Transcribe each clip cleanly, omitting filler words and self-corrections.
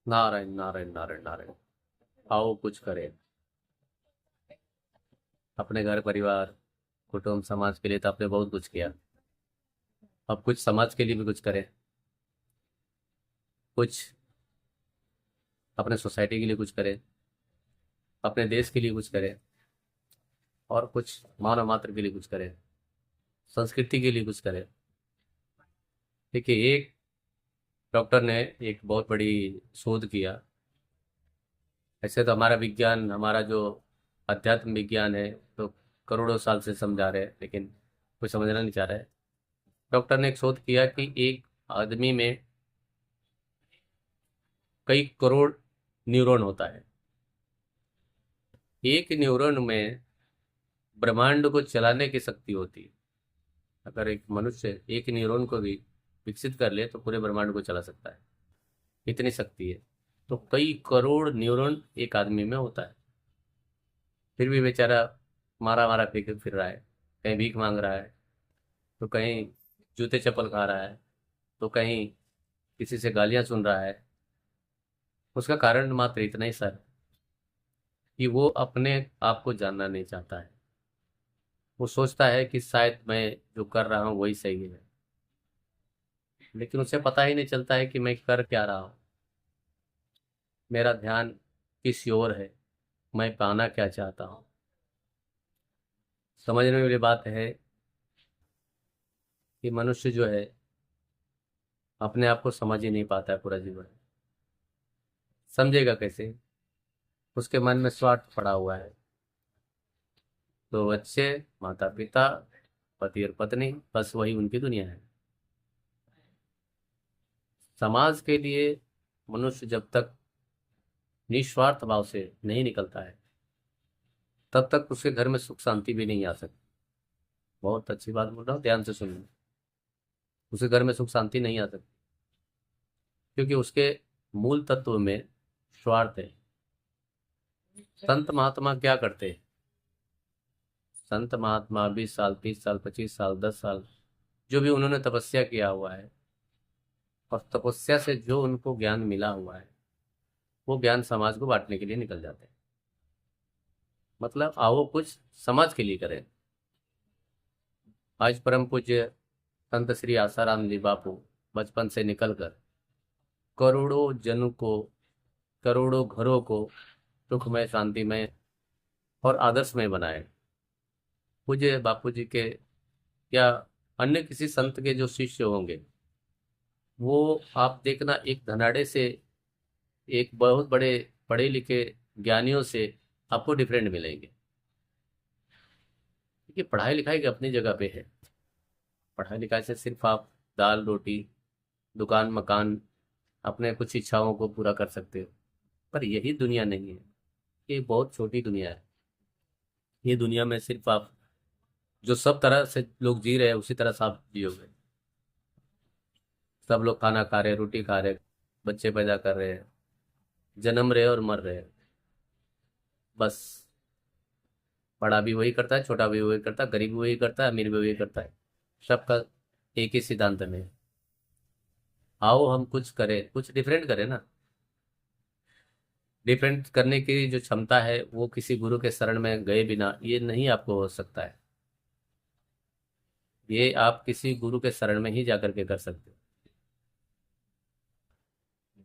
नारायण नारायण नारायण नारायण। आओ कुछ करें। अपने घर परिवार कुटुंब समाज के लिए तो आपने बहुत कुछ किया। अब कुछ समाज के लिए भी कुछ करें। कुछ अपने सोसाइटी के लिए कुछ करें। अपने देश के लिए कुछ करें। और कुछ मानव मात्र के लिए कुछ करें। संस्कृति के लिए कुछ करें। देखिए, एक डॉक्टर ने एक बहुत बड़ी शोध किया। ऐसे तो हमारा विज्ञान, हमारा जो अध्यात्म विज्ञान है, तो करोड़ों साल से समझा रहे हैं, लेकिन कोई समझना नहीं चाह रहा है। डॉक्टर ने एक शोध किया कि एक आदमी में कई करोड़ न्यूरॉन होता है। एक न्यूरॉन में ब्रह्मांड को चलाने की शक्ति होती है। अगर एक मनुष्य एक न्यूरॉन को भी विकसित कर ले तो पूरे ब्रह्मांड को चला सकता है। इतनी शक्ति है। तो कई करोड़ न्यूरॉन एक आदमी में होता है। फिर भी बेचारा मारा मारा फिर रहा है। कहीं भीख मांग रहा है, तो कहीं जूते चप्पल खा रहा है, तो कहीं किसी से गालियां सुन रहा है। उसका कारण मात्र इतना ही सर, कि वो अपने आप को जानना नहीं चाहता है। वो सोचता है कि शायद मैं जो कर रहा हूँ वही सही है, लेकिन उसे पता ही नहीं चलता है कि मैं कर क्या रहा हूँ। मेरा ध्यान किस ओर है, मैं पाना क्या चाहता हूँ। समझने वाली बात है कि मनुष्य जो है अपने आप को समझ ही नहीं पाता है पूरा जीवन। समझेगा कैसे? उसके मन में स्वार्थ पड़ा हुआ है। तो बच्चे, माता पिता, पति और पत्नी, बस वही उनकी दुनिया है। समाज के लिए मनुष्य जब तक निस्वार्थ भाव से नहीं निकलता है, तब तक उसके घर में सुख शांति भी नहीं आ सकती। बहुत अच्छी बात बोल रहा हूँ, ध्यान से सुनिए। उसके घर में सुख शांति नहीं आ सकती, क्योंकि उसके मूल तत्व में स्वार्थ है। संत महात्मा क्या करते हैं? संत महात्मा 20 साल, 30 साल, 25 साल, 10 साल, जो भी उन्होंने तपस्या किया हुआ है, और तपस्या से जो उनको ज्ञान मिला हुआ है, वो ज्ञान समाज को बांटने के लिए निकल जाते हैं। मतलब आओ कुछ समाज के लिए करें। आज परम पूज्य संत श्री आसाराम जी बापू बचपन से निकलकर करोड़ों जन को, करोड़ों घरों को सुखमय, शांतिमय और आदर्शमय बनाए। पूज्य बापू जी के या अन्य किसी संत के जो शिष्य होंगे, वो आप देखना एक धनाढ़े से, एक बहुत बड़े पढ़े लिखे ज्ञानियों से आपको डिफरेंट मिलेंगे। क्योंकि पढ़ाई लिखाई की अपनी जगह पे है। पढ़ाई लिखाई से सिर्फ आप दाल रोटी, दुकान मकान, अपने कुछ इच्छाओं को पूरा कर सकते हो। पर यही दुनिया नहीं है। ये बहुत छोटी दुनिया है। ये दुनिया में सिर्फ आप, जो सब तरह से लोग जी रहे हैं उसी तरह से आप जियोगे। सब लोग खाना खा रहे हैं, रोटी खा रहे हैं, बच्चे पैदा कर रहे हैं, जन्म रहे और मर रहे हैं। बस बड़ा भी वही करता है, छोटा भी वही करता है, गरीब भी वही करता है, अमीर भी वही करता है। सबका एक ही सिद्धांत में है। आओ हम कुछ करें, कुछ डिफरेंट करें ना। डिफरेंट करने की जो क्षमता है वो किसी गुरु के शरण में गए बिना ये नहीं आपको हो सकता है। ये आप किसी गुरु के शरण में ही जाकर के कर सकते हो।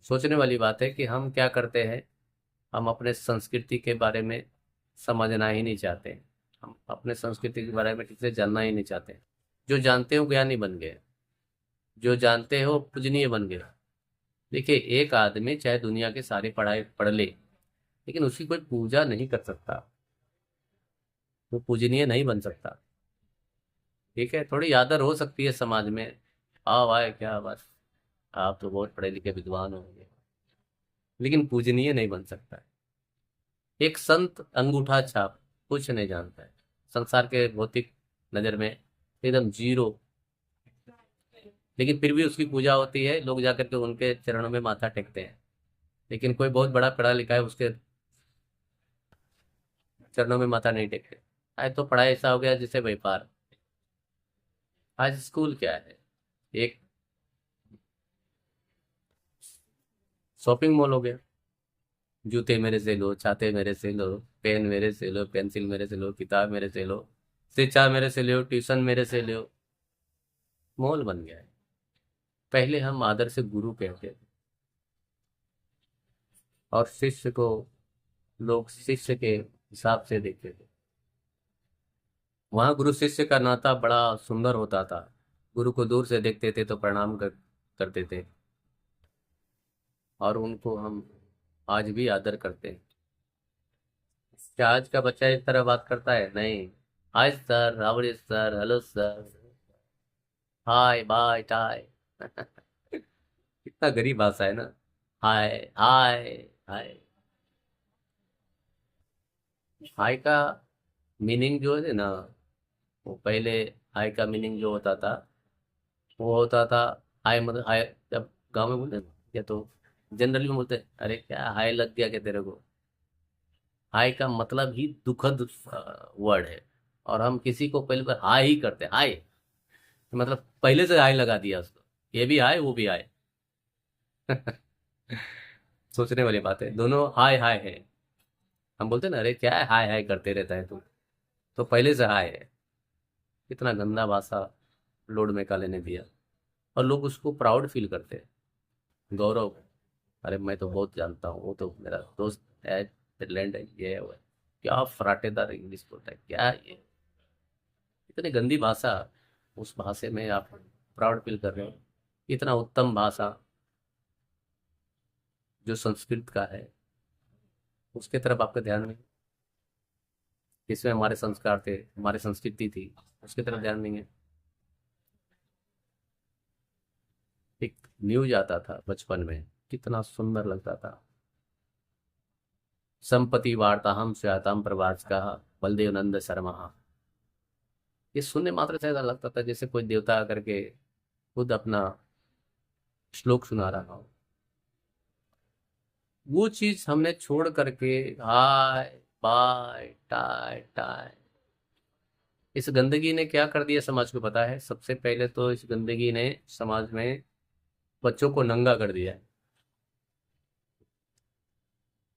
सोचने वाली बात है कि हम क्या करते हैं। हम अपने संस्कृति के बारे में समझना ही नहीं चाहते हैं। हम अपने संस्कृति के बारे में ठीक से जानना ही नहीं चाहते हैं। जो जानते हो ज्ञानी बन गए, जो जानते हो पूजनीय बन गए। देखिए, एक आदमी चाहे दुनिया के सारे पढ़ाई पढ़ ले, लेकिन उसकी कोई पूजा नहीं कर सकता। वो पूजनीय नहीं बन सकता। ठीक है, थोड़ी आदर हो सकती है समाज में। आओ आए क्या बस, आप तो बहुत पढ़े लिखे विद्वान होंगे, लेकिन पूजनीय नहीं बन सकता है। एक संत अंगूठा छाप, कुछ नहीं जानता है। संसार के भौतिक नजर में एकदम जीरो, लेकिन फिर भी उसकी पूजा होती है। लोग जाकर के उनके चरणों में माथा टेकते हैं। लेकिन कोई बहुत बड़ा पढ़ा लिखा है, उसके चरणों में माथा नहीं टेकते। आज तो पढ़ाई ऐसा हो गया जिसे व्यापार। आज स्कूल क्या है? एक शॉपिंग मॉल हो गया, जूते मेरे से लो, छाते मेरे से लो, पेन मेरे से लो, पेंसिल मेरे से लो, किताब मेरे से लो, शिक्षा मेरे से लो, ट्यूशन मेरे से लो। मॉल बन गया है। पहले हम आदर से गुरु कहते थे, और शिष्य को लोग शिष्य के हिसाब से देखते थे। वहां गुरु शिष्य का नाता बड़ा सुंदर होता था। गुरु को दूर से देखते थे तो प्रणाम करते थे, और उनको हम आज भी आदर करते हैं। क्या आज का बच्चा इस तरह बात करता है? नहीं। Hi sir, how are you sir, hello sir, hi bye tie. कितना गरीब भाषा है ना। हाय हाय हाय। हाय का मीनिंग जो है ना, वो पहले हाय का मीनिंग जो होता था, वो होता था हाय, मतलब हाय जब गांव में बोलते हैं ना, या तो जनरली में बोलते हैं, अरे क्या हाय लग गया क्या तेरे को। हाय का मतलब ही दुखद वर्ड है, और हम किसी को पहले बार हाय ही करते हैं। हाय मतलब पहले से हाय लगा दिया उसको, ये भी हाय वो भी हाय। सोचने वाली बात है, दोनों हाय हाय है। हम बोलते हैं ना, अरे क्या है हाय हाय करते रहता है तू, तो पहले से हाय है। कितना गंदा भाषा लोड में काले ने दिया, और लोग उसको प्राउड फील करते हैं। गौरव, अरे मैं तो बहुत जानता हूँ, वो तो मेरा दोस्त है, फिनलैंड है, ये है वो है। क्या फराटेदार इंग्लिश बोलता है, क्या ये इतनी गंदी भाषा। उस भाषा में आप प्राउड फील कर रहे हो। इतना उत्तम भाषा जो संस्कृत का है, उसके तरफ आपका ध्यान नहीं। इसमें हमारे संस्कार थे, हमारी संस्कृति थी, उसकी तरफ ध्यान नहीं है। एक न्यूज आता था बचपन में, कितना सुंदर लगता था। संपत्ति वार्ता हम स्याताम प्रवास का बलदेव नंद शर्मा। ये सुनने मात्र से ऐसा लगता था जैसे कोई देवता आकर के खुद अपना श्लोक सुना रहा हो। वो चीज हमने छोड़ करके हाय बाय टाय टाय, इस गंदगी ने क्या कर दिया समाज को पता है? सबसे पहले तो इस गंदगी ने समाज में बच्चों को नंगा कर दिया है।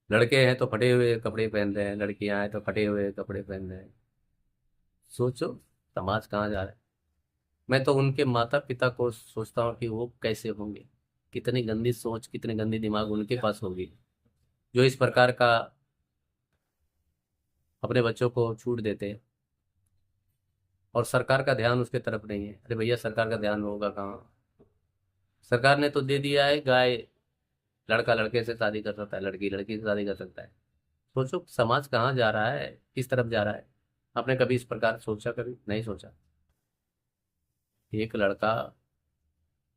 लड़के हैं तो फटे हुए कपड़े पहन रहे हैं, लड़कियां हैं तो फटे हुए कपड़े पहन रहे हैं। सोचो समाज कहाँ जा रहा है। मैं तो उनके माता पिता को सोचता हूँ कि वो कैसे होंगे, कितनी गंदी सोच, कितनी गंदी दिमाग उनके पास होगी, जो इस प्रकार का अपने बच्चों को छूट देते हैं। और सरकार का ध्यान उसके तरफ नहीं है। अरे भैया, सरकार का ध्यान होगा कहाँ? सरकार ने तो दे दिया है गाय, लड़का लड़के से शादी कर सकता है, लड़की लड़की से शादी कर सकता है। सोचो समाज कहाँ जा रहा है, किस तरफ जा रहा है। आपने कभी इस प्रकार सोचा? कभी नहीं सोचा। एक लड़का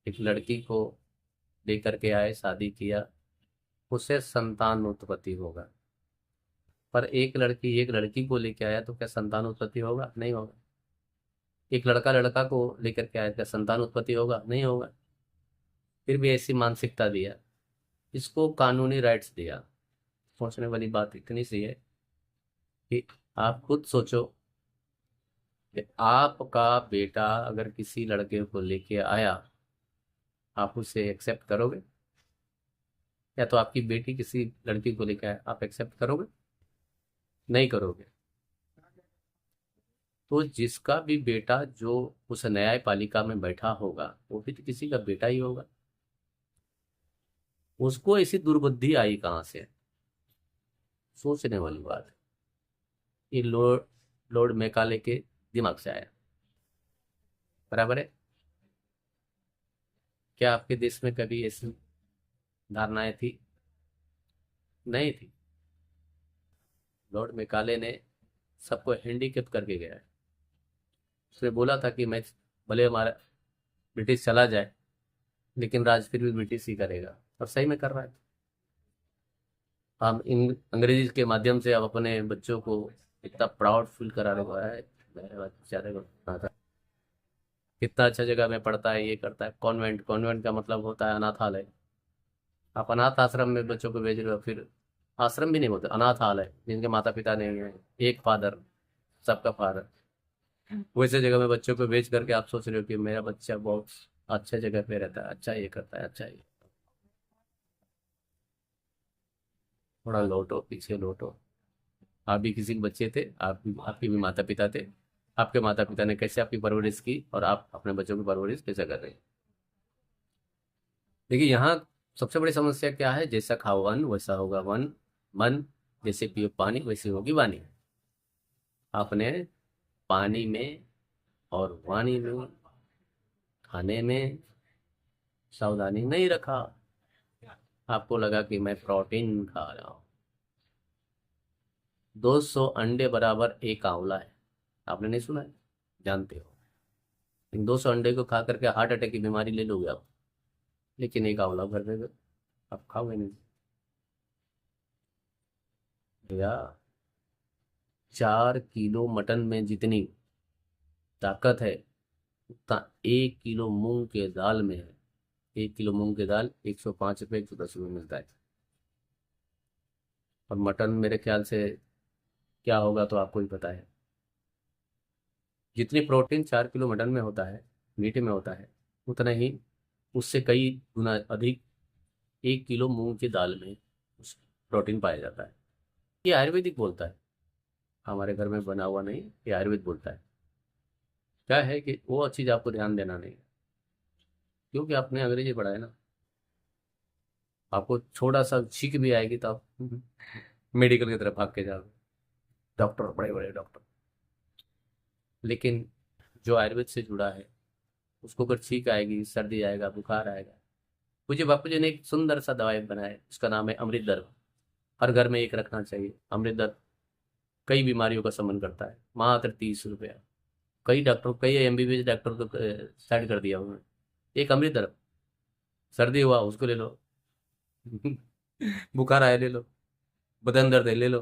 एक लड़की को लेकर के आए, शादी किया, उससे संतान उत्पत्ति होगा। पर एक लड़की एक लड़की को लेकर आया तो क्या संतान उत्पत्ति होगा? नहीं होगा। एक लड़का लड़का को लेकर के आया, क्या संतान उत्पत्ति होगा? नहीं होगा। फिर भी ऐसी मानसिकता दिया, इसको कानूनी राइट्स दिया। सोचने वाली बात इतनी सी है कि आप खुद सोचो कि आपका बेटा अगर किसी लड़के को लेके आया, आप उसे एक्सेप्ट करोगे? या तो आपकी बेटी किसी लड़की को लेके आए, आप एक्सेप्ट करोगे? नहीं करोगे। तो जिसका भी बेटा जो उस न्यायपालिका में बैठा होगा, वो भी तो किसी का बेटा ही होगा। उसको ऐसी दुर्बुद्धि आई कहाँ से? सोचने वाली बात है। ये लॉर्ड लॉर्ड मैकाले के दिमाग से आया। बराबर है। क्या आपके देश में कभी ऐसी धारणाएं थी? नहीं थी। लॉर्ड मैकाले ने सबको हैंडीकैप करके गया है। उसने बोला था कि मैं, भले हमारा ब्रिटिश चला जाए, लेकिन राज फिर भी ब्रिटिश ही करेगा, और सही में कर रहा है। हम अंग्रेजी के माध्यम से अब अपने बच्चों को इतना प्राउड फील करा रहे हैं। मेरे बेचारे को पता था कितना अच्छा जगह में पढ़ता है, ये करता है। कॉन्वेंट, कॉन्वेंट का मतलब होता है अनाथालय। आप अनाथ आश्रम में बच्चों को भेज रहे हो, फिर आश्रम भी नहीं बोलते, अनाथालय, जिनके माता पिता नहीं है, एक फादर, सबका फादर। वैसे जगह में बच्चों को भेज करके आप सोच रहे हो कि मेरा बच्चा बहुत अच्छे जगह पे रहता है, अच्छा ये करता है, अच्छा ये। थोड़ा लौटो, पीछे लौटो। आप भी किसी के बच्चे थे, आप भी, आपके भी माता पिता थे। आपके माता पिता ने कैसे आपकी परवरिश की और आप अपने बच्चों की परवरिश कैसे कर रहे हैं। देखिए यहाँ सबसे बड़ी समस्या क्या है, जैसा खाओ अन्न वैसा होगा वन मन। जैसे पियो पानी वैसी होगी वाणी। आपने पानी में और वाणी में, खाने में सावधानी नहीं रखा। आपको लगा कि मैं प्रोटीन खा रहा हूँ। 200 अंडे बराबर एक आंवला है। आपने नहीं सुना है? जानते हो। इन 200 अंडे को खा करके हार्ट अटैक की बीमारी ले लोगे आप, लेकिन एक आंवला भर देगा, आप खाओगे नहीं। भैया 4 किलो मटन में जितनी ताकत है उतना 1 किलो मूंग के दाल में है। 1 किलो मूंग की दाल 105 रुपये 110 रुपये मिलता है। और मटन मेरे ख्याल से क्या होगा तो आपको ही पता है। जितनी प्रोटीन 4 किलो मटन में होता है, मीट में होता है, उतना ही उससे कई गुना अधिक 1 किलो मूंग की दाल में उस प्रोटीन पाया जाता है। ये आयुर्वेदिक बोलता है, हमारे घर में बना हुआ नहीं, ये आयुर्वेद बोलता है। क्या है कि वो चीज़ आपको ध्यान देना नहीं है, क्योंकि आपने अंग्रेजी पढ़ा है ना। आपको थोड़ा सा छींक भी आएगी तो आप मेडिकल की तरफ भाग के जाओगे, डॉक्टर, बड़े बड़े डॉक्टर। लेकिन जो आयुर्वेद से जुड़ा है उसको अगर छींक आएगी, सर्दी आएगा, बुखार आएगा। मुझे बापू जी ने एक सुंदर सा दवाई बनाया, उसका नाम है अमृत दर्भ। हर घर में एक रखना चाहिए अमृत दर्भ। कई बीमारियों का शमन करता है, मात्र 30 रुपया। कई डॉक्टर, कई एमबीबीएस डॉक्टर को साइड कर दिया उन्होंने। एक अमृत दर्भ, सर्दी हुआ उसको ले लो, बुखार आया ले लो, बदन दर्द है ले लो,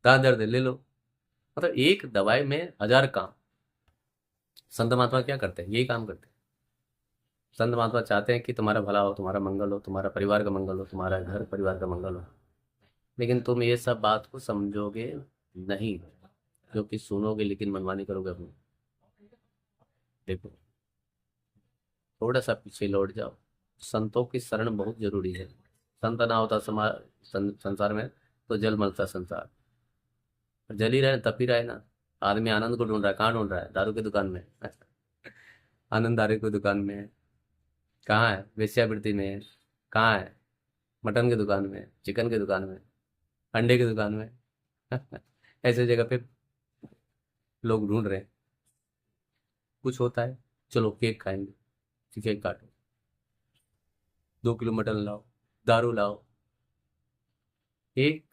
दांत दर्द है ले लो। मतलब एक दवाई में 1000 काम। संत महात्मा क्या करते हैं? यही काम करते हैं। संत महात्मा चाहते हैं कि तुम्हारा भला हो, तुम्हारा मंगल हो, तुम्हारा परिवार का मंगल हो, तुम्हारा घर परिवार का मंगल हो। लेकिन तुम ये सब बात को समझोगे नहीं, क्योंकि सुनोगे लेकिन मनमानी करोगे अपनी। देखो, थोड़ा सा पीछे लौट जाओ। संतों की शरण बहुत जरूरी है। संत ना होता संसार में तो जल मलता संसार। और जल ही रहे तप ही रहे ना। आदमी आनंद को ढूंढ रहा है, कहाँ ढूंढ रहा है? दारू की दुकान में। आनंद दारू की दुकान में है। कहाँ है? वेश्यावृत्ति में है। कहाँ है? मटन की दुकान में, चिकन की दुकान में, अंडे की दुकान में। ऐसे जगह पे लोग ढूंढ रहे हैं। कुछ होता है, चलो केक खाएंगे, केक काटो, 2 किलो मटन लाओ, दारू लाओ। एक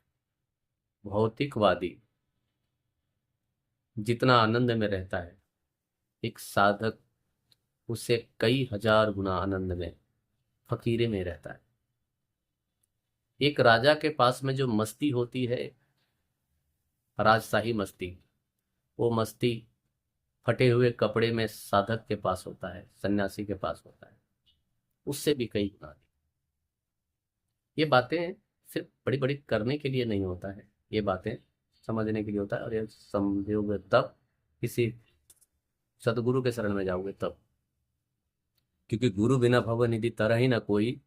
भौतिकवादी जितना आनंद में रहता है, एक साधक उससे कई हजार गुना आनंद में, फकीरे में रहता है। एक राजा के पास में जो मस्ती होती है, राजशाही मस्ती, वो मस्ती फटे हुए कपड़े में साधक के पास होता है, सन्यासी के पास होता है, उससे भी कई गुना अधिक। ये बातें सिर्फ बड़ी बड़ी करने के लिए नहीं होता है, ये बातें समझने के लिए होता है। और ये समझोगे तब, किसी सदगुरु के शरण में जाओगे तब। क्योंकि गुरु बिना भव निधि तरह ही ना कोई,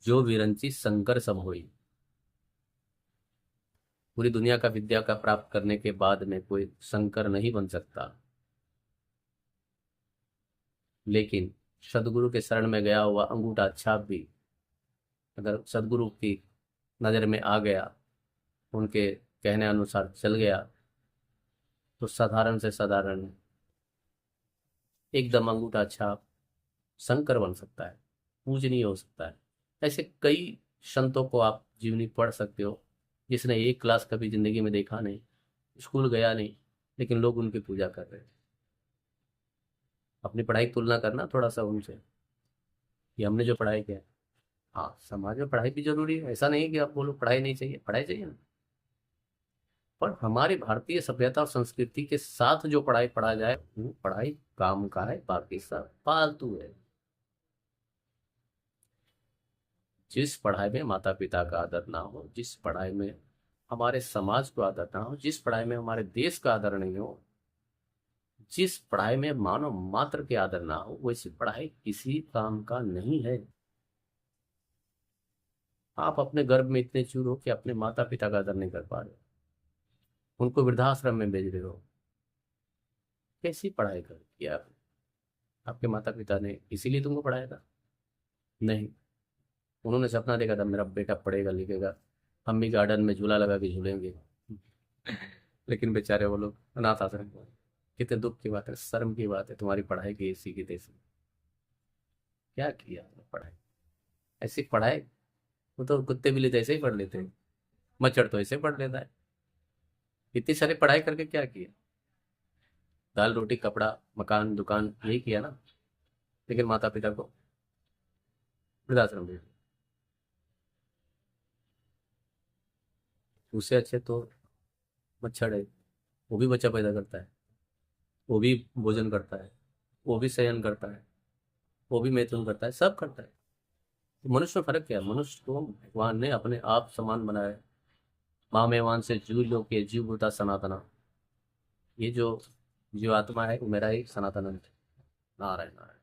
जो विरंची शंकर सब होई। पूरी दुनिया का विद्या का प्राप्त करने के बाद में कोई शंकर नहीं बन सकता। लेकिन सदगुरु के शरण में गया हुआ अंगूठा छाप भी अगर सदगुरु की नज़र में आ गया, उनके कहने अनुसार चल गया, तो साधारण से साधारण एकदम अंगूठा छाप शंकर बन सकता है, पूजनीय हो सकता है। ऐसे कई संतों को आप जीवनी पढ़ सकते हो, जिसने एक क्लास कभी जिंदगी में देखा नहीं, स्कूल गया नहीं, लेकिन लोग उनकी पूजा कर रहे हैं। अपनी पढ़ाई की तुलना करना थोड़ा सा उनसे, कि हमने जो पढ़ाई किया है। हाँ, समाज में पढ़ाई भी जरूरी है, ऐसा नहीं है कि आप बोलो पढ़ाई नहीं चाहिए, पढ़ाई चाहिए ना। पर हमारी भारतीय सभ्यता और संस्कृति के साथ जो पढ़ाई पढ़ा जाए वो पढ़ाई काम का है, बाकी सब फालतू है। जिस पढ़ाई में माता पिता का आदर ना हो, जिस पढ़ाई में हमारे समाज को आदर ना हो, जिस पढ़ाई में हमारे देश का आदर नहीं हो, जिस पढ़ाई में मानव मात्र के आदर ना हो, वैसी पढ़ाई किसी काम का नहीं है। आप अपने गर्भ में इतने चूर हो कि अपने माता पिता का आदर नहीं कर पा रहे हो, उनको वृद्धाश्रम में भेज रहे हो। कैसी पढ़ाई कर किया आपने? आपके माता पिता ने इसीलिए तुमको पढ़ाया था? नहीं, उन्होंने सपना देखा था मेरा बेटा पढ़ेगा लिखेगा, हम भी गार्डन में झूला लगा के झूलेंगे। लेकिन बेचारे वो लोग अनाथ आश्रम में। कितने दुख की बात है, शर्म की बात है, तुम्हारी पढ़ाई की ऐसी की तैसी। क्या किया आपने पढ़ाई? ऐसी पढ़ाई, वो तो कुत्ते बिल्ली तो ऐसे ही पढ़ लेते हैं, मच्छर तो ऐसे ही पढ़ लेता है। इतनी सारी पढ़ाई करके क्या किया? दाल रोटी कपड़ा मकान दुकान यही किया ना, लेकिन माता पिता को वृद्धाश्रम भेज दिया। उससे अच्छे तो मच्छर है, वो भी बच्चा पैदा करता है, वो भी भोजन करता है, वो भी शयन करता है, वो भी मैथुन करता है, सब करता है। तो मनुष्य में फर्क क्या है? मनुष्य को भगवान ने अपने आप समान बनाया है। माँ में वान से जीव लो के जीव होता सनातना। ये जो जीव आत्मा है वो मेरा ही सनातन है। नारायण नारायण।